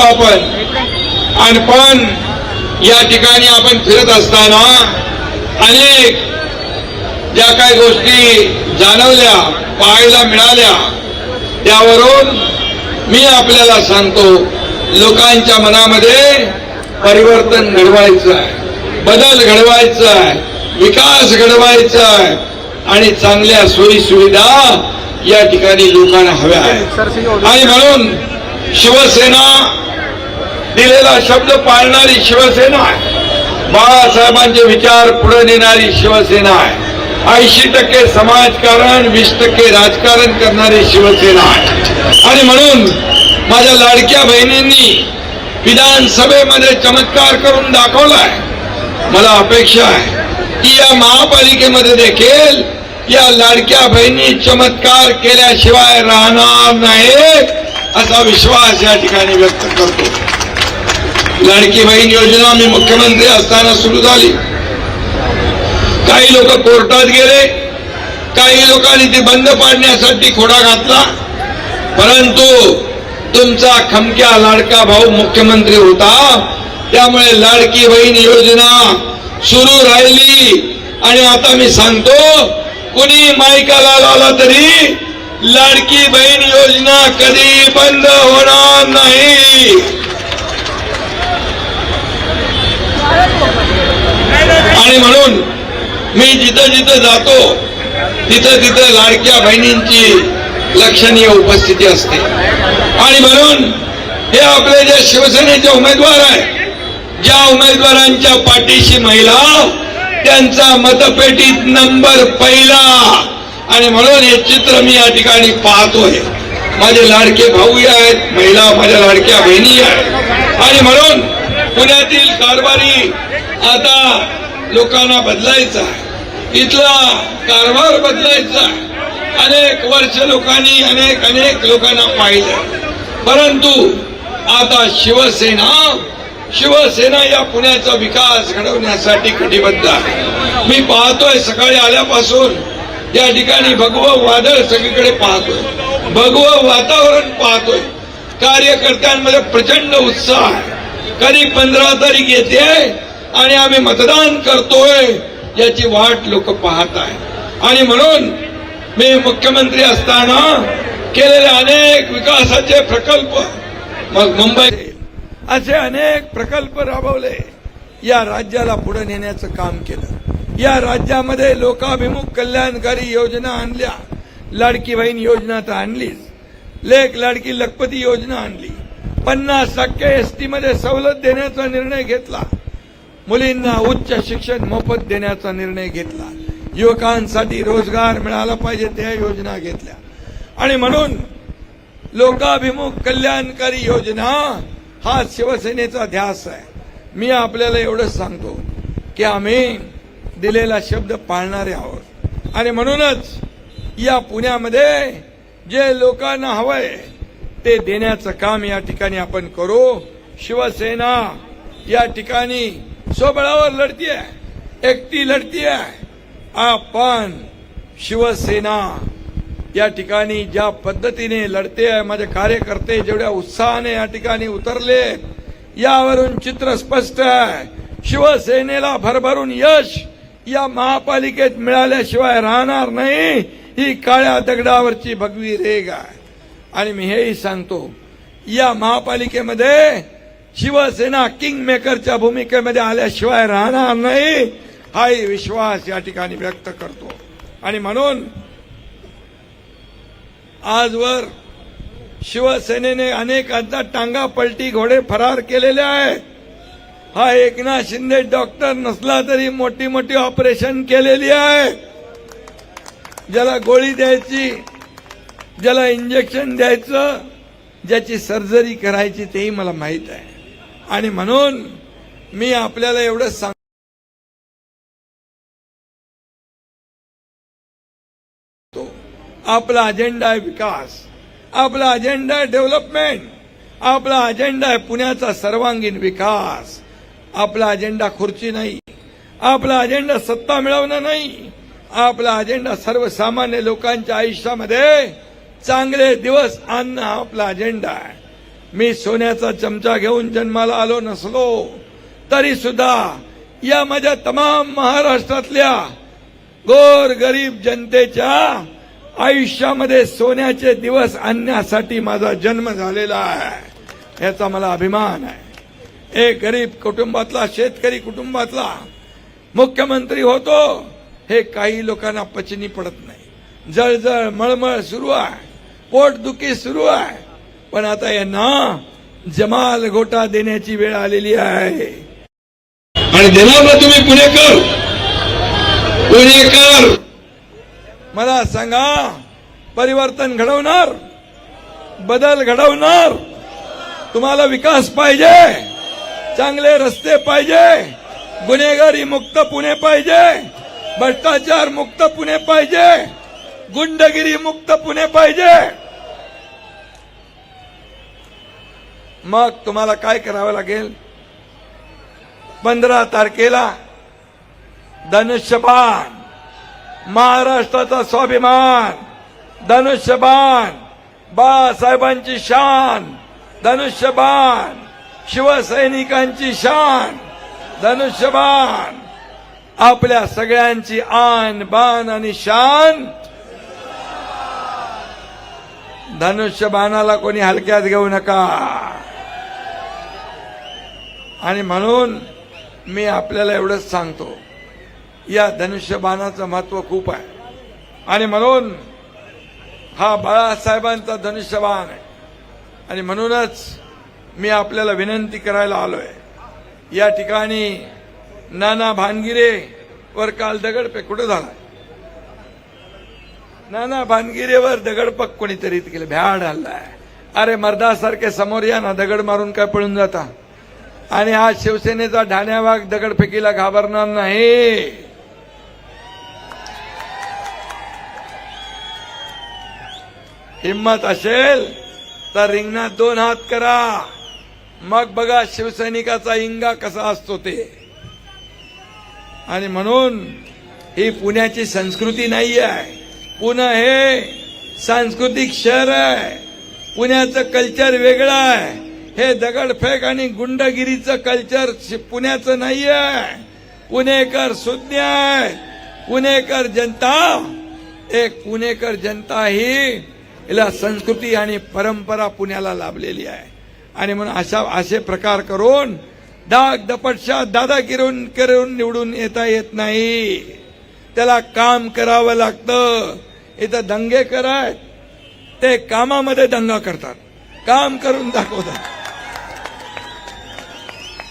आपण. आणि पण या ठिकाणी आपण फिरत असताना अनेक ज्या काही गोष्टी जाणवल्या, पाहायला मिळाल्या, त्यावरून मी आपल्याला सांगतो, लोकांच्या मनामध्ये परिवर्तन घडवायचं आहे, बदल घडवायचा आहे, विकास घडवायचा आहे आणि चांगल्या सोयी सुविधा या ठिकाणी लोकांना हव्या आहेत. आणि म्हणून शिवसेना दिलेला शब्द पाळणारी शिवसेना आहे. बाळासाहेबांचे विचार पुढे नेणारी शिवसेना आहे. 80% समाजकारण, 20% राजकारण करणारी शिवसेना आहे. आणि म्हणून माझ्या लाडक्या बहिणींनी विधानसभेमध्ये चमत्कार करून दाखवलाय. मला अपेक्षा आहे की या महापालिकेमध्ये देखील या लाडक्या बहिणी चमत्कार केल्याशिवाय राहणार नाहीत असा विश्वास या ठिकाणी व्यक्त करतो. लाडकी बहीण योजना मी मुख्यमंत्री असताना सुरू झाली. काही लोक कोर्टात गेले, काही लोकांनी ती बंद पाडण्यासाठी खोडा घातला, परंतु तुमचा खमक्या लाडका भाऊ मुख्यमंत्री होता, त्यामुळे लाडकी बहीण योजना सुरू राहिली. आणि आता मी सांगतो, कुणी मायकाला लावला तरी लाडकी बहीण योजना कधी बंद होणार नाही. आणि म्हणून मी जिथं जिथं जातो तिथं तिथं लाडक्या बहिणींची लक्षणीय उपस्थिती असते. आणि म्हणून हे आपले जे शिवसेनेचे उमेदवार आहेत, ज्या उमेदवारांच्या पाठीशी महिला, त्यांचा मतपेटीत नंबर पहिला. आणि म्हणून हे चित्र मी या ठिकाणी पाहतोय. माझे लाडके भाऊ आहेत, महिला माझ्या लाडक्या बहिणी आहेत. आणि म्हणून पुण्यातील कारभारी आता लोकांना बदलायचा आहे, इथला कारभार बदलायचा आहे. अनेक वर्ष लोकांनी अनेक लोकांना पाहिलं, परंतु आता शिवसेना या पुण्याचा विकास घडवण्यासाठी कटिबद्ध आहे. मी पाहतोय, सकाळी आल्यापासून या ठिकाणी भगवं वादळ सगळीकडे पाहतोय, भगवं वातावरण पाहतोय. कार्यकर्त्यांमध्ये प्रचंड उत्साह आहे. कधी 15 तारीख येते आणि आम्ही मतदान करतोय याची वाट लोक पाहत आहेत. आणि म्हणून मी मुख्यमंत्री असताना केलेले अनेक विकासाचे प्रकल्प, मग मुंबई असे अनेक प्रकल्प राबवले, या राज्याला पुढे नेण्याचं काम केलं. या राज्यामध्ये लोकाभिमुख कल्याणकारी योजना आणल्या. लाडकी बहीण योजना तर आणलीच, लेक लाडकी लखपती योजना आणली. 50% एसटी मध्ये सवलत देण्याचा निर्णय घेतला. मुलींना उच्च शिक्षण मोफत देण्याचा निर्णय घेतला. युवकांसाठी रोजगार मिळाला पाहिजे त्या योजना घेतल्या. आणि म्हणून लोकाभिमुख कल्याणकारी योजना हा शिवसेनेचा ध्यास आहे. मी आपल्याला एवढंच सांगतो की आम्ही दिलेला शब्द पाळणारे आहोत. आणि म्हणूनच या पुण्यामध्ये जे लोकांना हवंय ते देण्याचं काम या ठिकाणी आपण करू. शिवसेना या ठिकाणी स्वबळावर लढतीये, एकटी लढतीये. आपण शिवसेना या ठिकाणी ज्या पद्धतीने लढते आहे, माझे कार्यकर्ते जेवढ्या उत्साहाने या ठिकाणी उतरले, यावरून चित्र स्पष्ट आहे. शिवसेनेला भरभरून यश या महापालिकेत मिळाल्याशिवाय राहणार नाही. ही काळ्या दगडावरची भगवी रेघ आहे. आणि मी हेही सांगतो, या महापालिकेमध्ये शिवसेना किंग मेकरच्या भूमिकेमध्ये आल्याशिवाय राहणार नाही, हाही विश्वास या ठिकाणी व्यक्त करतो. आणि म्हणून आजवर शिवसेनेने अनेकांचा टांगा पलटी घोडे फरार केलेले आहेत. हा एकनाथ शिंदे डॉक्टर नसला तरी मोठी मोठी ऑपरेशन केलेली आहे. ज्याला गोळी द्यायची, ज्याला इंजेक्शन द्यायचं, ज्याची सर्जरी करायची तेही मला माहित आहे. आणि म्हणून मी आपल्याला एवढं सांगतो, आपला अजेंडा आहे विकास, आपला अजेंडा आहे डेव्हलपमेंट, आपला अजेंडा आहे पुण्याचा सर्वांगीण विकास. आपला अजेंडा खुर्ची नाही, आपला अजेंडा सत्ता मिळवणं नाही, आपला अजेंडा सर्वसामान्य लोकांच्या आयुष्यामध्ये चांगले दिवस आणणं हा आपला अजेंडा आहे. मी सोन्याचा चमचा घेऊन जन्माला आलो नसलो तरी सुद्धा या माझ्या तमाम महाराष्ट्रातल्या गोर गरीब जनतेच्या आयुष्यामध्ये सोन्याचे दिवस आणण्यासाठी माझा जन्म झालेला आहे, याचा मला अभिमान आहे। एक गरीब कुटुंबातला, शेतकरी कुटुंबातला मुख्यमंत्री होतो हे काही लोकांना पचनी पडत नाही। जळजळ मळमळ सुरू आहे, पोटदुखी सुरू आहे, पण आता यांना जमाल घोटा देण्याची वेळ आलेली आहे आणि देणार ना तुम्ही पुणेकर। मला सांगा, परिवर्तन घडवणार, बदल घडवणार, तुम्हाला विकास पाहिजे, चांगले रस्ते पाहिजे, गुन्हेगारी मुक्त पुणे पाहिजे, भ्रष्टाचार मुक्त पुणे पाहिजे, गुंडगिरी मुक्त पुणे पाहिजे। मग तुम्हाला काय करावं लागेल? 15 तारखेला धनुष्यबाण, महाराष्ट्राचा स्वाभिमान, धनुष्यबाण, बाळासाहेबांची शान, धनुष्यबाण, शिवसैनिकांची शान, धनुष्यबाण, आपल्या सगळ्यांची आन बान आणि शान। धनुष्यबाणाला कोणी हलक्यात घेऊ नका। आणि म्हणून मी आपल्याला एवढंच सांगतो, या धनुष्यबाणाचं महत्व खूप आहे आणि म्हणून हा बाळासाहेबांचा धनुष्यबाण आहे। आणि म्हणूनच मी आपल्याला विनंती करायला आलोय, या ठिकाणी नाना भानगिरे वर काल दगडफेक कुठे झाला? नाना भानगिरेवर दगडफेक कोणीतरी केलं, भ्याड हल्लाय। अरे मर्दासारखे समोर या ना, दगड मारून काय पळून जाता? आणि हा शिवसेनेचा ढाण्यावाग दगडफेकीला घाबरणार नाही। हिम्मत असेल तर रिंगणात 2 हात करा, मग बघा शिवसैनिकाचा इंगा कसा असतो ते। आणि म्हणून ही पुण्याची संस्कृती नाही आहे, पुणे हे सांस्कृतिक शहर आहे, पुण्याचं कल्चर वेगळं आहे। हे दगडफेक आणि गुंडगिरीचं कल्चर पुण्याचं नाही आहे। पुणेकर सुज्ञ आहे, पुणेकर जनता, एक पुणेकर जनता ही याला संस्कृती आणि परंपरा पुण्याला लाभलेली आहे। आणि म्हणून असे प्रकार करून डाग दपटशा दादागिरी करून निवडून येत नाही, त्याला काम करावं लागतं। इथं दंगे करायत, ते कामामध्ये दंगा करतात, काम करून दाखवतात,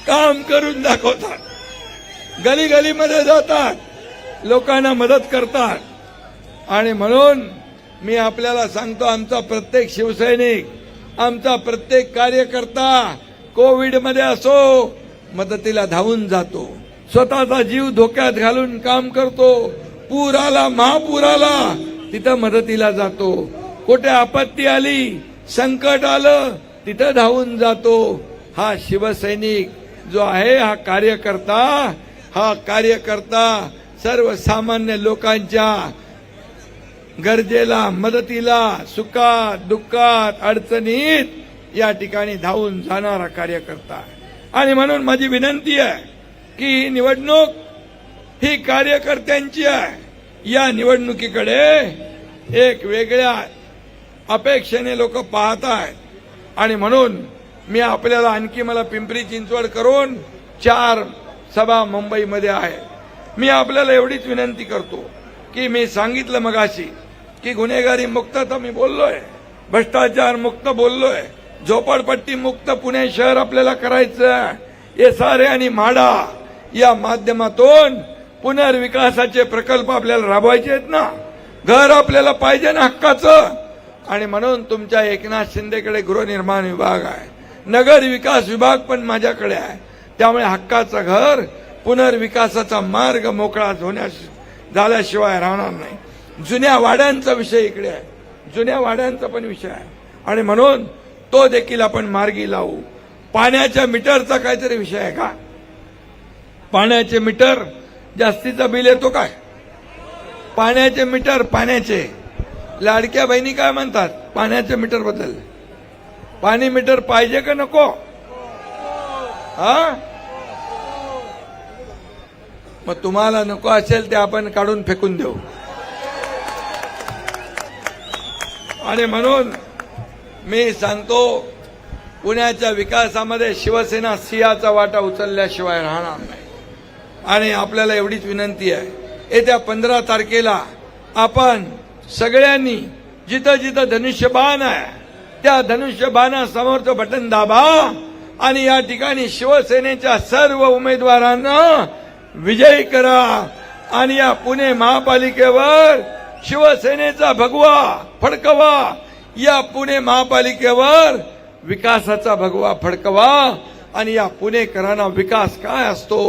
काम करून दाखवतात, गली गलीमध्ये जातात, लोकांना मदत करतात। आणि म्हणून मी आपल्याला सांगतो, आमचा प्रत्येक शिवसैनिक, आमचा प्रत्येक कार्यकर्ता कोविडमध्ये असो मदतीला धावून जातो, स्वतःचा जीव धोक्यात घालून काम करतो। पूर आला, महापूर आला, तिथं मदतीला जातो। कुठे आपत्ती आली, संकट आलं, तिथं धावून जातो। हा शिवसैनिक जो आहे, हा कार्यकर्ता सर्वसामान्य लोकांच्या गरजेला, मदतीला, सुखात दुःखात अडचणीत या ठिकाणी धावून जाणारा कार्यकर्ता। आणि म्हणून माझी विनंती आहे की ही निवडणूक ही कार्यकर्त्यांची आहे। या निवडणुकीकडे एक वेगळ्या अपेक्षेने लोक पाहत आहेत। आणि म्हणून मी आपल्याला आणखी, मला पिंपरी चिंचवड करून 4 सभा मुंबईमध्ये आहे। मी आपल्याला एवढीच विनंती करतो की मी सांगितलं मगाशी की गुन्हेगारी मुक्त तर मी बोललोय, भ्रष्टाचार मुक्त बोललोय, झोपडपट्टी मुक्त पुणे शहर आपल्याला करायचं। एसआरए आणि म्हाडा या माध्यमातून पुनर्विकासाचे प्रकल्प आपल्याला राबवायचे आहेत ना, घर आपल्याला पाहिजे ना हक्काचं। आणि म्हणून तुमच्या एकनाथ शिंदेकडे गृहनिर्माण विभाग आहे, नगर विकास विभाग पण माझ्याकडे आहे। त्यामुळे हक्काचं घर, पुनर्विकासाचा मार्ग मोकळा झाल्याशिवाय राहणार नाही। जुन्या वाड्यांचा विषय इकडे आहे, जुन्या वाड्यांचा पण विषय आहे आणि म्हणून तो देखील आपण मार्गी लावू। पाण्याच्या मीटरचा काहीतरी विषय आहे का? पाण्याचे मीटर जास्तीचा बिल येतो काय? पाण्याचे मीटर, पाण्याचे लाडक्या बहिणी काय म्हणतात पाण्याच्या मीटर बद्दल? पाणी मीटर पाहिजे का नको? हा, मग तुम्हाला नको असेल ते आपण काढून फेकून देऊ. आणि म्हणून मी सांगतो, पुण्याच्या विकासामध्ये शिवसेना सिंहाचा वाटा उचलल्याशिवाय राहणार नाही. आणि आपल्याला एवढीच विनंती आहे, येत्या 15 तारखेला आपण सगळ्यांनी जिथं जिथं धनुष्यबाण आहे त्या धनुष्यबाणासमोरचं बटन दाबा आणि या ठिकाणी शिवसेनेच्या सर्व उमेदवारांना विजयी करा. आणि या पुणे महापालिकेवर शिवसेनेचा भगवा फडकवा. या पुणे महापालिकेवर विकासाचा भगवा फडकवा. आणि या पुणेकरांना विकास काय असतो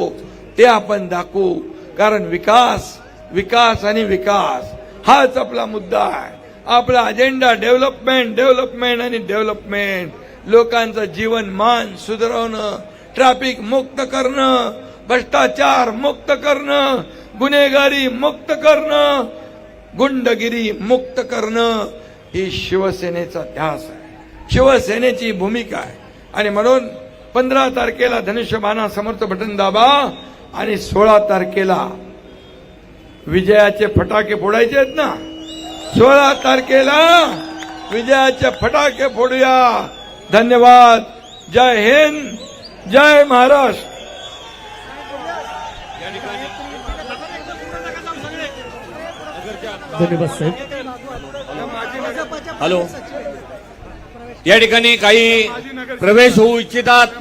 ते आपण दाखवू. कारण विकास विकास आणि विकास हाच आपला मुद्दा आहे. आपला अजेंडा डेव्हलपमेंट डेव्हलपमेंट आणि डेव्हलपमेंट. लोकांचं जीवनमान सुधारवणं, ट्रॅफिक मुक्त करणं, भ्रष्टाचार मुक्त करणं, गुन्हेगारी मुक्त करणं, गुंडगिरी मुक्त करणं ही शिवसेनेचा ध्यास आहे, शिवसेनेची भूमिका आहे. आणि म्हणून 15 तारखेला धनुष्यबाणासमोरचं बटन दाबा आणि 16 तारखेला विजयाचे फटाके फोडायचे आहेत ना. 16 तारखेला विजयाचे फटाके फोडूया. धन्यवाद. जय हिंद, जय महाराष्ट्र. धन्यवाद साहेब. हॅलो, या ठिकाणी काही प्रवेश होऊ इच्छितात